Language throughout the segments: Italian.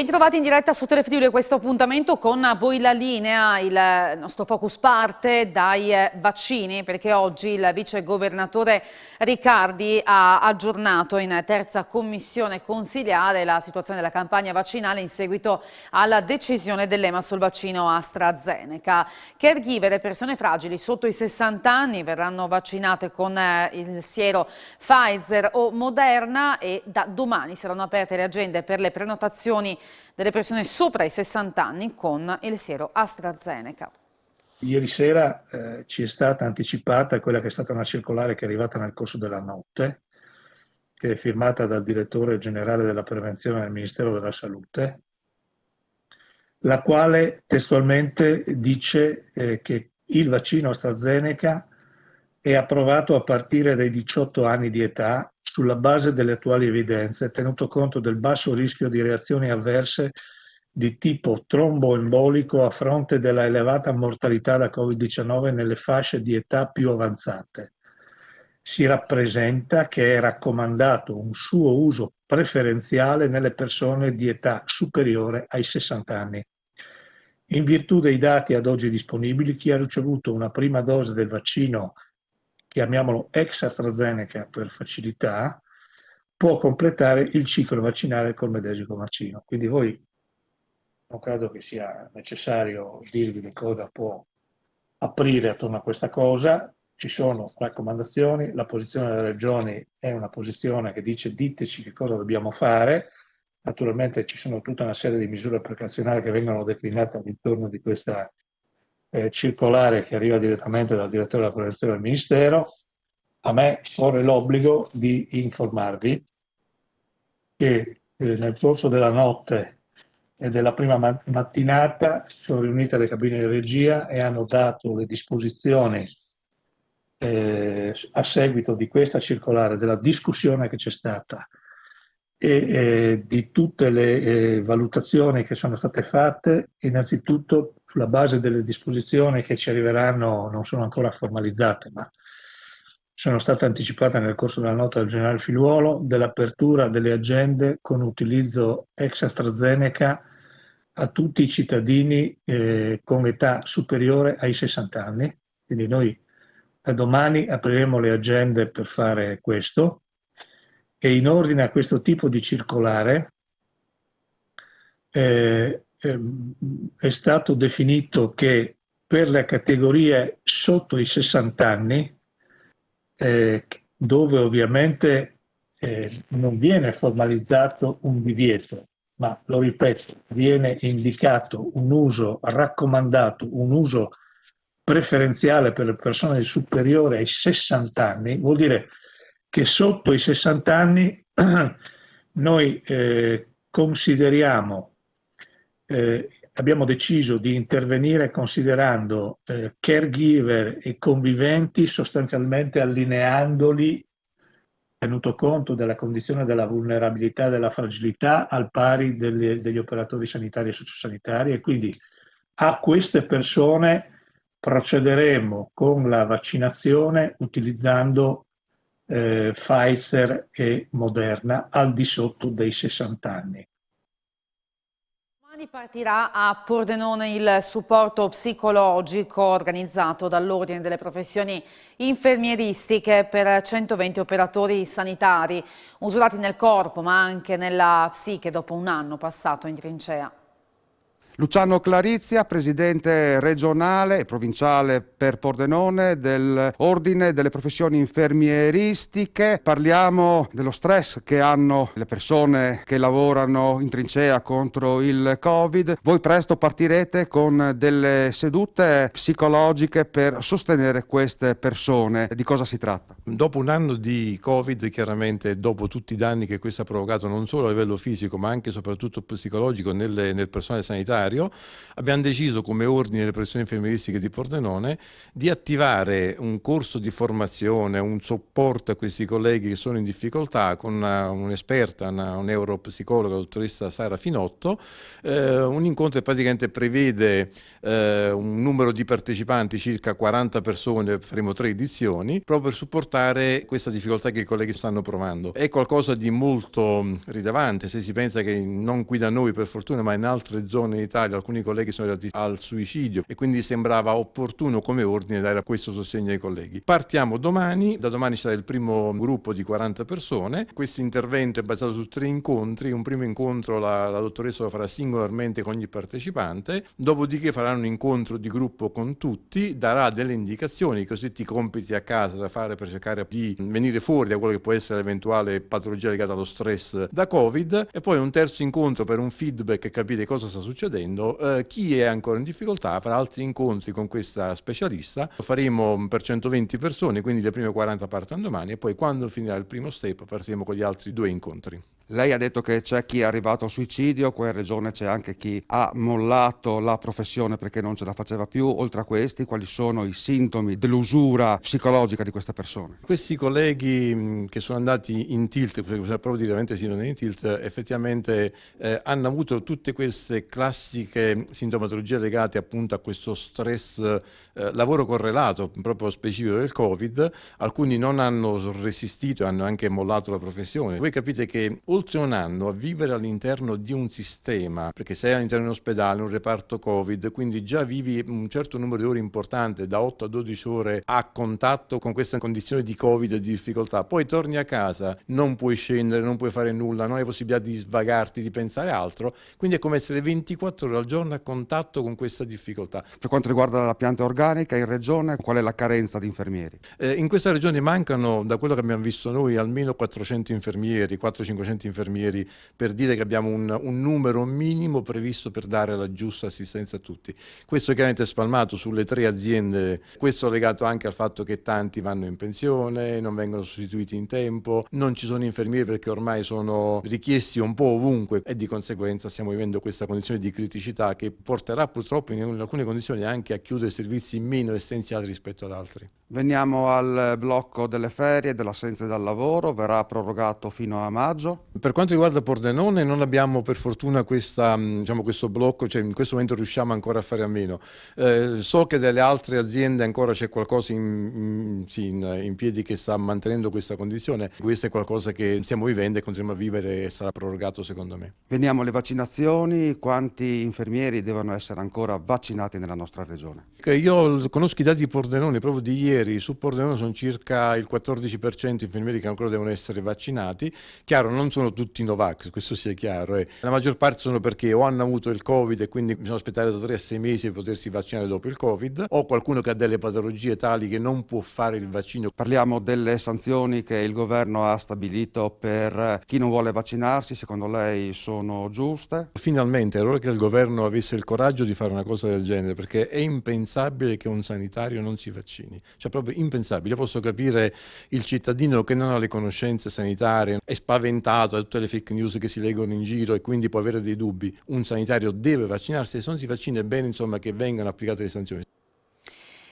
Bentrovati in diretta su Telefriuli, questo appuntamento con A voi la linea. Il nostro focus parte dai vaccini, perché oggi il vice governatore Riccardi ha aggiornato in terza commissione consiliare la situazione della campagna vaccinale in seguito alla decisione dell'EMA sul vaccino AstraZeneca. Caregiver e persone fragili sotto i 60 anni verranno vaccinate con il siero Pfizer o Moderna e da domani saranno aperte le agende per le prenotazioni delle persone sopra i 60 anni con il siero AstraZeneca. Ieri sera ci è stata anticipata quella che è stata una circolare che è arrivata nel corso della notte, che è firmata dal direttore generale della prevenzione del Ministero della Salute, la quale testualmente dice che il vaccino AstraZeneca è approvato a partire dai 18 anni di età sulla base delle attuali evidenze, tenuto conto del basso rischio di reazioni avverse di tipo tromboembolico a fronte della elevata mortalità da Covid-19 nelle fasce di età più avanzate. Si rappresenta che è raccomandato un suo uso preferenziale nelle persone di età superiore ai 60 anni. In virtù dei dati ad oggi disponibili, chi ha ricevuto una prima dose del vaccino, chiamiamolo ex AstraZeneca per facilità, può completare il ciclo vaccinale col medesimo vaccino. Quindi voi non credo che sia necessario dirvi che cosa può aprire attorno a questa cosa. Ci sono raccomandazioni, la posizione delle regioni è una posizione che dice diteci che cosa dobbiamo fare. Naturalmente ci sono tutta una serie di misure precazionali che vengono declinate all'intorno di questa circolare che arriva direttamente dal direttore della prevenzione del Ministero. A me corre l'obbligo di informarvi che nel corso della notte e della prima mattinata si sono riunite le cabine di regia e hanno dato le disposizioni a seguito di questa circolare, della discussione che c'è stata e di tutte le valutazioni che sono state fatte, innanzitutto sulla base delle disposizioni che ci arriveranno, non sono ancora formalizzate, ma sono state anticipate nel corso della nota del generale Figliuolo, dell'apertura delle agende con utilizzo ex AstraZeneca a tutti i cittadini con età superiore ai 60 anni. Quindi noi da domani apriremo le agende per fare questo. E in ordine a questo tipo di circolare è stato definito che per le categorie sotto i 60 anni, dove ovviamente non viene formalizzato un divieto, ma lo ripeto, viene indicato un uso raccomandato, un uso preferenziale per le persone superiori ai 60 anni, vuol dire che sotto i 60 anni noi consideriamo, abbiamo deciso di intervenire considerando caregiver e conviventi sostanzialmente allineandoli, tenuto conto della condizione della vulnerabilità e della fragilità, al pari degli operatori sanitari e sociosanitari, e quindi a queste persone procederemo con la vaccinazione utilizzando Pfizer e Moderna al di sotto dei 60 anni. Domani partirà a Pordenone il supporto psicologico organizzato dall'Ordine delle Professioni Infermieristiche per 120 operatori sanitari, usurati nel corpo ma anche nella psiche dopo un anno passato in trincea. Luciano Clarizia, presidente regionale e provinciale per Pordenone dell'Ordine delle Professioni Infermieristiche. Parliamo dello stress che hanno le persone che lavorano in trincea contro il Covid. Voi presto partirete con delle sedute psicologiche per sostenere queste persone. Di cosa si tratta? Dopo un anno di Covid, chiaramente dopo tutti i danni che questo ha provocato non solo a livello fisico ma anche e soprattutto psicologico nel personale sanitario, sanitario, abbiamo deciso come ordine delle professioni infermieristiche di Pordenone di attivare un corso di formazione, un supporto a questi colleghi che sono in difficoltà con un'esperta, un neuropsicologa, la dottoressa Sara Finotto, un incontro che praticamente prevede un numero di partecipanti, circa 40 persone, faremo 3 edizioni, proprio per supportare questa difficoltà che i colleghi stanno provando. È qualcosa di molto rilevante se si pensa che non qui da noi per fortuna, ma in altre zone d'Italia alcuni colleghi sono arrivati al suicidio e quindi sembrava opportuno come ordine dare questo sostegno ai colleghi. Partiamo domani, da domani sarà il primo gruppo di 40 persone. Questo intervento è basato su 3 incontri. Un primo incontro la dottoressa lo farà singolarmente con ogni partecipante, dopodiché faranno un incontro di gruppo con tutti, darà delle indicazioni, i cosiddetti compiti a casa da fare per cercare di venire fuori da quello che può essere l'eventuale patologia legata allo stress da Covid, e poi un terzo incontro per un feedback e capire cosa sta succedendo. Chi è ancora in difficoltà farà altri incontri con questa specialista, lo faremo per 120 persone, quindi le prime 40 partono domani e poi quando finirà il primo step partiremo con gli altri 2 incontri. Lei ha detto che c'è chi è arrivato al suicidio, qua in Regione c'è anche chi ha mollato la professione perché non ce la faceva più. Oltre a questi, quali sono i sintomi dell'usura psicologica di queste persone? Questi colleghi che sono andati in tilt, perché bisogna proprio dire veramente sì, non in tilt, effettivamente hanno avuto tutte queste classiche sintomatologie legate appunto a questo stress lavoro correlato, proprio specifico del Covid. Alcuni non hanno resistito e hanno anche mollato la professione. Voi capite che oltre un anno a vivere all'interno di un sistema, perché sei all'interno di un ospedale, un reparto Covid, quindi già vivi un certo numero di ore importante, da 8 a 12 ore a contatto con questa condizione di Covid e di difficoltà, poi torni a casa, non puoi scendere, non puoi fare nulla, non hai possibilità di svagarti, di pensare altro, quindi è come essere 24 ore al giorno a contatto con questa difficoltà. Per quanto riguarda la pianta organica in Regione, qual è la carenza di infermieri? In questa regione mancano, da quello che abbiamo visto noi, almeno 400 infermieri, 400-500 infermieri, per dire che abbiamo un numero minimo previsto per dare la giusta assistenza a tutti. Questo chiaramente è spalmato sulle 3 aziende, questo legato anche al fatto che tanti vanno in pensione, non vengono sostituiti in tempo, non ci sono infermieri perché ormai sono richiesti un po' ovunque e di conseguenza stiamo vivendo questa condizione di criticità che porterà purtroppo in alcune condizioni anche a chiudere servizi meno essenziali rispetto ad altri. Veniamo al blocco delle ferie, dell'assenza dal lavoro, verrà prorogato fino a maggio. Per quanto riguarda Pordenone non abbiamo per fortuna questo blocco, cioè in questo momento riusciamo ancora a fare a meno. So che delle altre aziende ancora c'è qualcosa in piedi che sta mantenendo questa condizione. Questo è qualcosa che stiamo vivendo e continuiamo a vivere e sarà prorogato secondo me. Veniamo alle vaccinazioni, quanti infermieri devono essere ancora vaccinati nella nostra regione? Io conosco i dati di Pordenone proprio di ieri, su Pordenone sono circa il 14% infermieri che ancora devono essere vaccinati. Chiaro, non sono tutti Novax, questo sia chiaro. La maggior parte sono perché o hanno avuto il Covid e quindi bisogna aspettare da 3 a 6 mesi per potersi vaccinare dopo il Covid, o qualcuno che ha delle patologie tali che non può fare il vaccino. Parliamo delle sanzioni che il governo ha stabilito per chi non vuole vaccinarsi, secondo lei sono giuste? Finalmente è ora che il governo avesse il coraggio di fare una cosa del genere, perché è impensabile che un sanitario non si vaccini, cioè proprio impensabile. Io posso capire il cittadino che non ha le conoscenze sanitarie, è spaventato da tutte le fake news che si leggono in giro e quindi può avere dei dubbi. Un sanitario deve vaccinarsi e se non si vaccina è bene insomma che vengano applicate le sanzioni.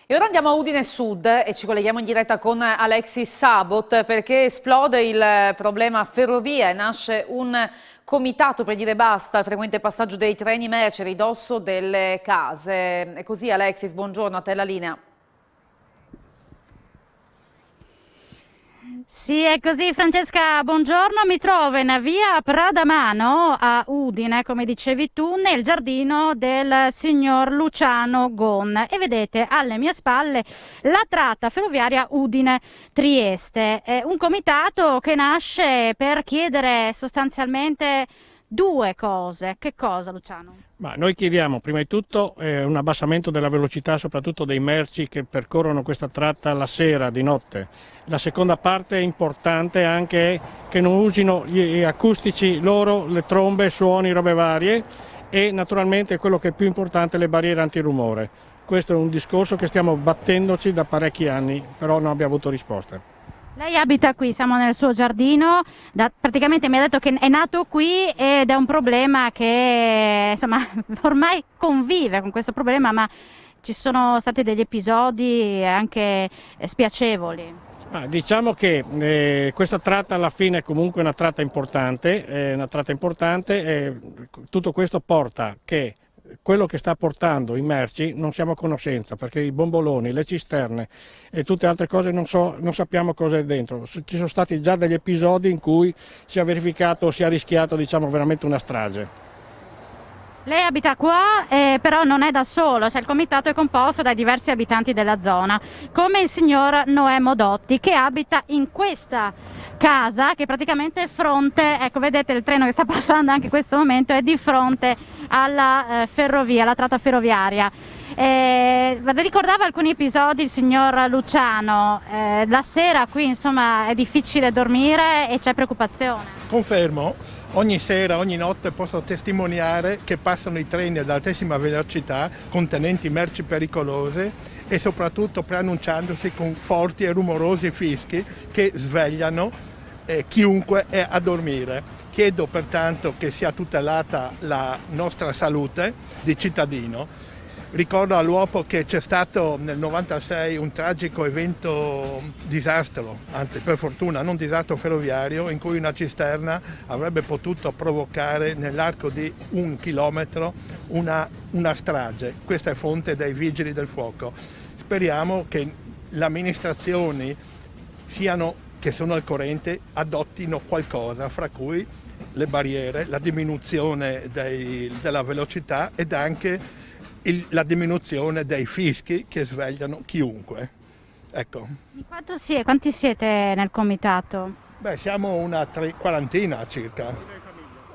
E ora andiamo a Udine Sud e ci colleghiamo in diretta con Alexis Sabot perché esplode il problema ferrovie, nasce un comitato per dire basta al frequente passaggio dei treni merci a ridosso delle case. È così Alexis, buongiorno, a te la linea. Sì, è così Francesca, buongiorno, mi trovo in via Pradamano a Udine, come dicevi tu, nel giardino del signor Luciano Gon e vedete alle mie spalle la tratta ferroviaria Udine-Trieste, un comitato che nasce per chiedere sostanzialmente 2 cose. Che cosa, Luciano? Ma noi chiediamo prima di tutto un abbassamento della velocità, soprattutto dei merci che percorrono questa tratta la sera, di notte. La seconda parte importante è anche che non usino gli acustici loro, le trombe, suoni, robe varie e naturalmente quello che è più importante, le barriere antirumore. Questo è un discorso che stiamo battendoci da parecchi anni, però non abbiamo avuto risposte. Lei abita qui, siamo nel suo giardino, praticamente mi ha detto che è nato qui ed è un problema che insomma ormai convive con questo problema, ma ci sono stati degli episodi anche spiacevoli. Diciamo che questa tratta alla fine è comunque una tratta importante, tutto questo porta che quello che sta portando i merci non siamo a conoscenza, perché i bomboloni, le cisterne e tutte altre cose non sappiamo cosa è dentro. Ci sono stati già degli episodi in cui si è verificato, si è rischiato, diciamo, veramente una strage. Lei abita qua, però non è da solo, cioè il comitato è composto da diversi abitanti della zona, come il signor Noè Modotti, che abita in questa casa, che praticamente è fronte, ecco vedete il treno che sta passando anche in questo momento, è di fronte alla ferrovia, alla tratta ferroviaria. Ricordava alcuni episodi il signor Luciano, la sera qui insomma è difficile dormire e c'è preoccupazione. Confermo. Ogni sera, ogni notte posso testimoniare che passano i treni ad altissima velocità contenenti merci pericolose e soprattutto preannunciandosi con forti e rumorosi fischi che svegliano chiunque è a dormire. Chiedo pertanto che sia tutelata la nostra salute di cittadino. Ricordo all'uopo che c'è stato nel 96 un tragico disastro, anzi per fortuna non disastro ferroviario, in cui una cisterna avrebbe potuto provocare nell'arco di 1 chilometro una strage. Questa è fonte dei vigili del fuoco. Speriamo che le amministrazioni che sono al corrente adottino qualcosa, fra cui le barriere, la diminuzione della velocità ed anche la diminuzione dei fischi che svegliano chiunque. Ecco. Quanti siete nel comitato? Beh, siamo una quarantina circa.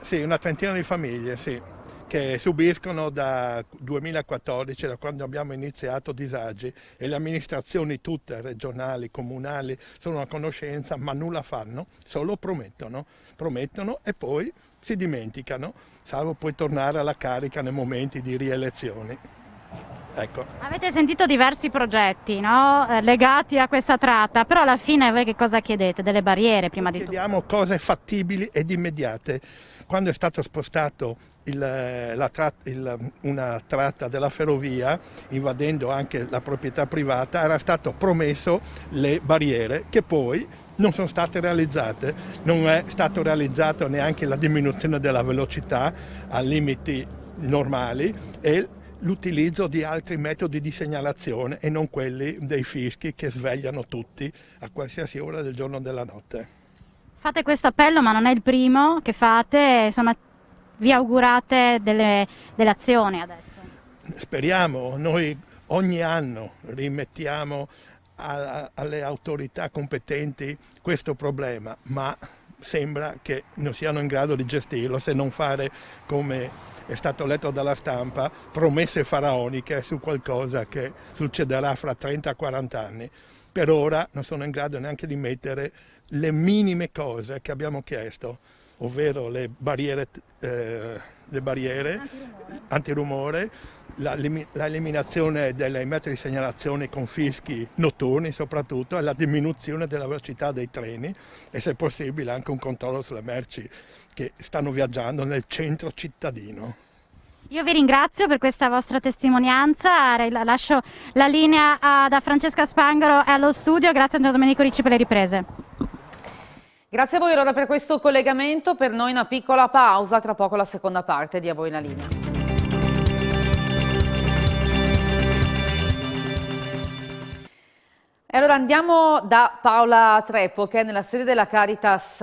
Sì, una trentina di famiglie, sì, che subiscono da 2014, da quando abbiamo iniziato, disagi, e le amministrazioni tutte, regionali, comunali, sono a conoscenza, ma nulla fanno, solo promettono e poi si dimenticano, salvo poi tornare alla carica nei momenti di rielezioni. Ecco. Avete sentito diversi progetti, no? Legati a questa tratta, però alla fine voi che cosa chiedete? Delle barriere prima di tutto? Chiediamo cose fattibili ed immediate. Quando è stato spostato una tratta della ferrovia, invadendo anche la proprietà privata, era stato promesso le barriere che poi non sono state realizzate. Non è stato realizzato neanche la diminuzione della velocità a limiti normali e l'utilizzo di altri metodi di segnalazione e non quelli dei fischi che svegliano tutti a qualsiasi ora del giorno e della notte. Fate questo appello, ma non è il primo che fate, insomma vi augurate delle azioni adesso? Speriamo, noi ogni anno rimettiamo alle autorità competenti questo problema, ma sembra che non siano in grado di gestirlo, se non fare, come è stato letto dalla stampa, promesse faraoniche su qualcosa che succederà fra 30-40 anni. Per ora non sono in grado neanche di mettere le minime cose che abbiamo chiesto, ovvero le barriere antirumore, l'eliminazione dei metodi di segnalazione con fischi notturni soprattutto, e la diminuzione della velocità dei treni e, se possibile, anche un controllo sulle merci che stanno viaggiando nel centro cittadino. Io vi ringrazio per questa vostra testimonianza, lascio la linea da Francesca Spangaro allo studio. Grazie a Domenico Ricci per le riprese. Grazie a voi allora per questo collegamento, per noi una piccola pausa, tra poco la seconda parte di A Voi la Linea. E allora andiamo da Paola Treppo, che è nella sede della Caritas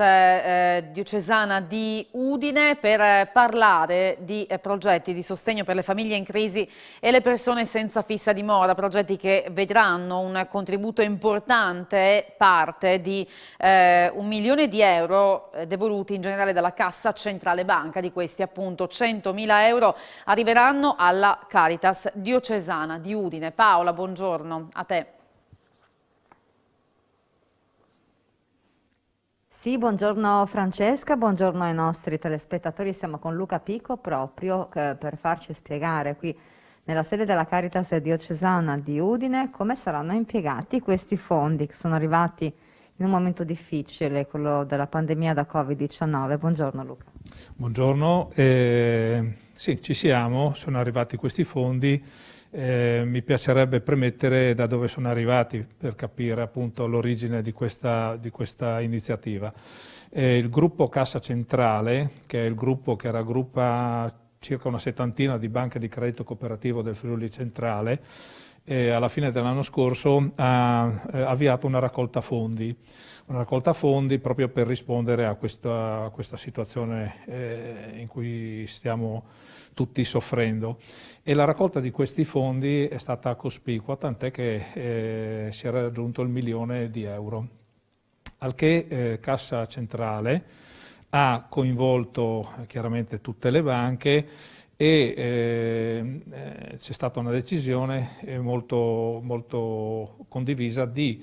diocesana di Udine, per parlare di progetti di sostegno per le famiglie in crisi e le persone senza fissa dimora, progetti che vedranno un contributo importante, parte di 1 milione di euro devoluti in generale dalla Cassa Centrale Banca. Di questi appunto 100.000 euro arriveranno alla Caritas diocesana di Udine. Paola, buongiorno a te. Sì, buongiorno Francesca, buongiorno ai nostri telespettatori. Siamo con Luca Pico proprio per farci spiegare qui nella sede della Caritas diocesana di Udine come saranno impiegati questi fondi che sono arrivati in in un momento difficile, quello della pandemia da Covid-19. Buongiorno Luca. Buongiorno, sì, ci siamo, sono arrivati questi fondi. Mi piacerebbe premettere da dove sono arrivati per capire appunto l'origine di questa iniziativa. Il gruppo Cassa Centrale, che è il gruppo che raggruppa circa una settantina di banche di credito cooperativo del Friuli Centrale, alla fine dell'anno scorso ha avviato una raccolta fondi proprio per rispondere a questa situazione in cui stiamo tutti soffrendo, e la raccolta di questi fondi è stata cospicua, tant'è che si è raggiunto il €1.000.000, al che Cassa Centrale ha coinvolto chiaramente tutte le banche e c'è stata una decisione molto, molto condivisa di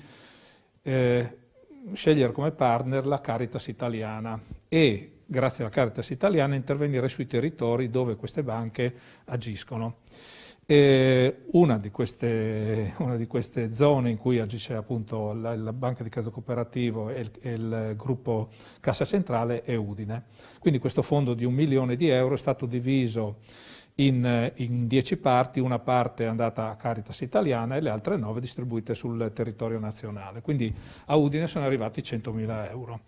scegliere come partner la Caritas Italiana e, grazie alla Caritas Italiana, intervenire sui territori dove queste banche agiscono. Una di queste zone in cui agisce appunto la banca di credito cooperativo e il gruppo Cassa Centrale è Udine. Quindi questo fondo di €1.000.000 è stato diviso in 10 parti, una parte è andata a Caritas Italiana e le altre 9 distribuite sul territorio nazionale. Quindi a Udine sono arrivati €100.000.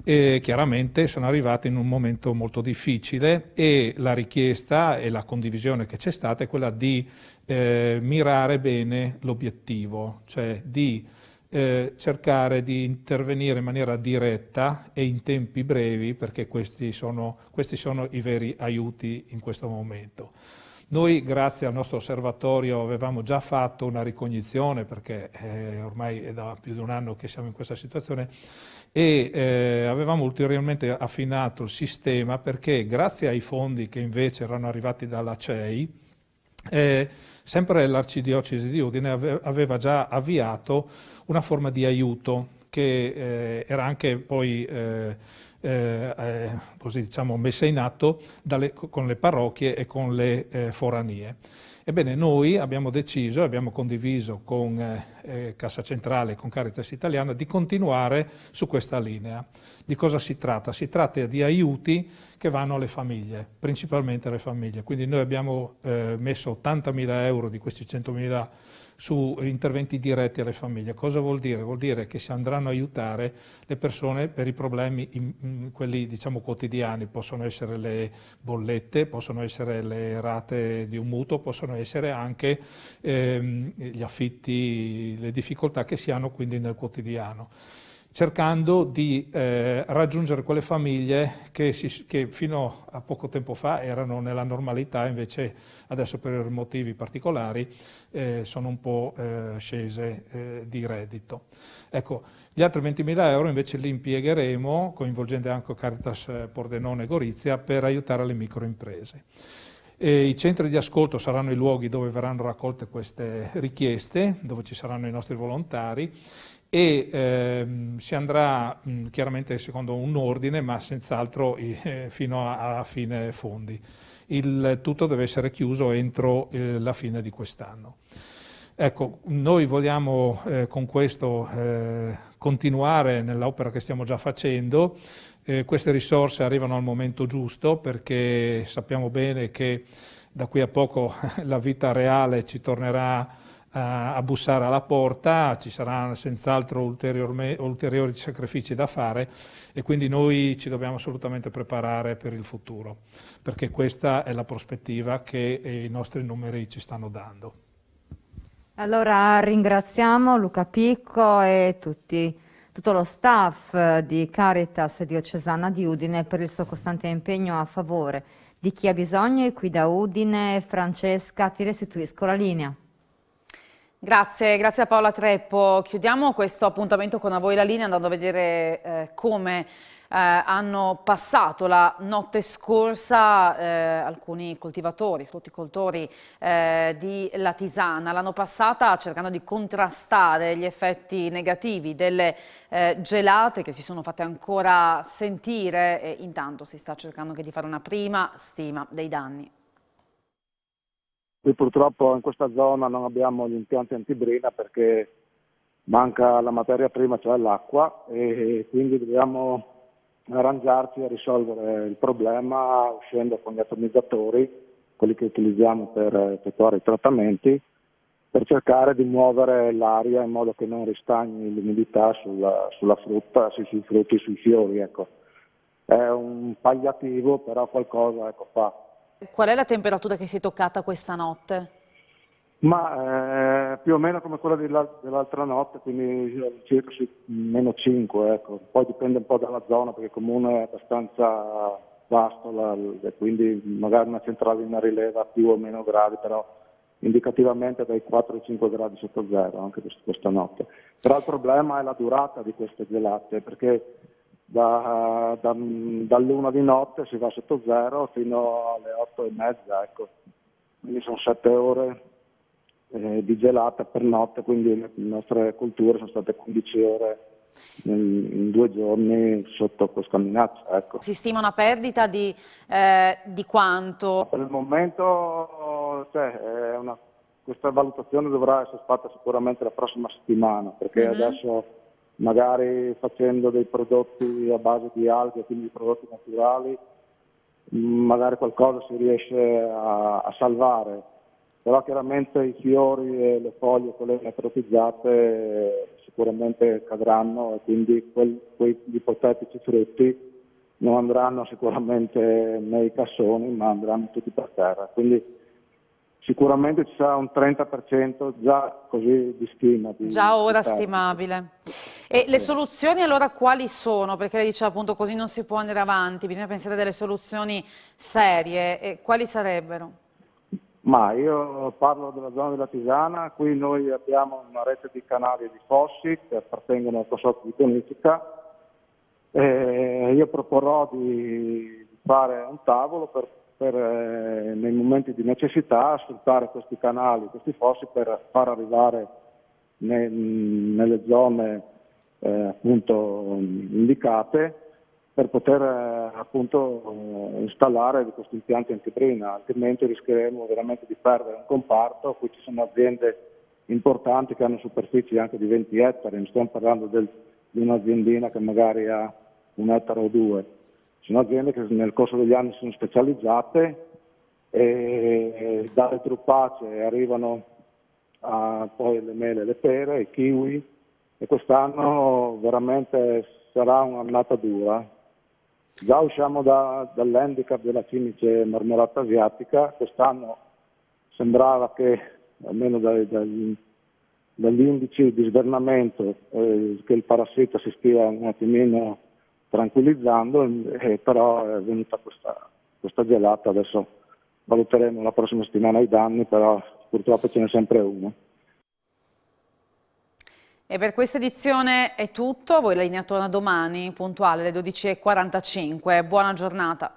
E chiaramente sono arrivati in un momento molto difficile e la richiesta e la condivisione che c'è stata è quella di mirare bene l'obiettivo, cioè di cercare di intervenire in maniera diretta e in tempi brevi, perché questi sono i veri aiuti in questo momento. Noi, grazie al nostro osservatorio, avevamo già fatto una ricognizione, perché ormai è da più di un anno che siamo in questa situazione, e avevamo ulteriormente affinato il sistema, perché grazie ai fondi che invece erano arrivati dalla CEI, sempre l'Arcidiocesi di Udine aveva già avviato una forma di aiuto che era anche poi così diciamo messa in atto con le parrocchie e con le foranie. Ebbene, noi abbiamo deciso, abbiamo condiviso con Cassa Centrale e con Caritas Italiana di continuare su questa linea. Di cosa si tratta? Si tratta di aiuti che vanno alle famiglie, principalmente alle famiglie. Quindi noi abbiamo messo €80.000 di questi €100.000 su interventi diretti alle famiglie. Cosa vuol dire? Vuol dire che si andranno a aiutare le persone per i problemi, quelli diciamo quotidiani, possono essere le bollette, possono essere le rate di un mutuo, possono essere anche gli affitti, le difficoltà che si hanno quindi nel quotidiano, cercando di raggiungere quelle famiglie che fino a poco tempo fa erano nella normalità, invece adesso per motivi particolari sono un po' scese di reddito. Ecco, gli altri €20.000 invece li impiegheremo, coinvolgendo anche Caritas Pordenone e Gorizia, per aiutare le microimprese. I centri di ascolto saranno i luoghi dove verranno raccolte queste richieste, dove ci saranno i nostri volontari, e si andrà chiaramente secondo un ordine, ma senz'altro fino a fine fondi. Il tutto deve essere chiuso entro la fine di quest'anno. Ecco, noi vogliamo con questo continuare nell'opera che stiamo già facendo. Queste risorse arrivano al momento giusto, perché sappiamo bene che da qui a poco la vita reale ci tornerà a bussare alla porta, ci saranno senz'altro ulteriori sacrifici da fare, e quindi noi ci dobbiamo assolutamente preparare per il futuro, perché questa è la prospettiva che i nostri numeri ci stanno dando. Allora ringraziamo Luca Picco e tutto lo staff di Caritas Diocesana di Udine per il suo costante impegno a favore di chi ha bisogno, e qui da Udine Francesca ti restituisco la linea. Grazie a Paola Treppo. Chiudiamo questo appuntamento con A Voi la Linea andando a vedere come hanno passato la notte scorsa alcuni coltivatori, frutticoltori di Latisana. L'hanno passata cercando di contrastare gli effetti negativi delle gelate che si sono fatte ancora sentire, e intanto si sta cercando anche di fare una prima stima dei danni. Qui purtroppo in questa zona non abbiamo gli impianti antibrina, perché manca la materia prima, cioè l'acqua, e quindi dobbiamo arrangiarci a risolvere il problema uscendo con gli atomizzatori, quelli che utilizziamo per effettuare i trattamenti, per cercare di muovere l'aria in modo che non ristagni l'umidità sulla frutta, sui frutti, sui fiori. Ecco. È un palliativo, però qualcosa fa. Qual è la temperatura che si è toccata questa notte? Ma più o meno come quella dell'altra notte, quindi circa -5, ecco. Poi dipende un po' dalla zona, perché il comune è abbastanza vasto, quindi magari una centralina rileva più o meno gradi, però indicativamente dai 4 ai 5 gradi sotto zero anche questa notte. Però il problema è la durata di queste gelate, perché dall'1 di notte si va sotto zero fino alle 8:30, ecco. Quindi sono 7 ore di gelata per notte, quindi le nostre colture sono state 15 ore in 2 giorni sotto questa minaccia. Ecco. Si stima una perdita di quanto? Per il momento questa valutazione dovrà essere fatta sicuramente la prossima settimana, perché adesso magari facendo dei prodotti a base di alghe, quindi prodotti naturali, magari qualcosa si riesce a salvare, però chiaramente i fiori e le foglie, quelle necrotizzate, sicuramente cadranno, e quindi quei ipotetici frutti non andranno sicuramente nei cassoni, ma andranno tutti per terra. Quindi sicuramente ci sarà un 30% già così di stima. Già ora stimabile. E le soluzioni allora quali sono? Perché lei dice appunto così non si può andare avanti, bisogna pensare a delle soluzioni serie. E quali sarebbero? Ma io parlo della zona della Tisana, qui noi abbiamo una rete di canali e di fossi che appartengono al consorzio di bonifica. Io proporrò di fare un tavolo per nei momenti di necessità sfruttare questi canali, questi fossi per far arrivare nelle zone appunto indicate, per poter appunto installare di questi impianti antibrina, altrimenti rischieremo veramente di perdere un comparto. Qui ci sono aziende importanti che hanno superfici anche di 20 ettari, non stiamo parlando di un'aziendina che magari ha 1 ettaro o 2. Sono aziende che nel corso degli anni sono specializzate e dalle druppacee arrivano a poi le mele, le pere, i kiwi, e quest'anno veramente sarà un'annata dura. Già usciamo dall'handicap della cimice marmorata asiatica, quest'anno sembrava che, almeno dagli indici di svernamento, che il parassita si stia un attimino tranquillizzando, però è venuta questa gelata. Adesso valuteremo la prossima settimana i danni, però purtroppo ce n'è sempre uno. E per questa edizione è tutto, voi la linea torna domani, puntuale alle 12:45. Buona giornata.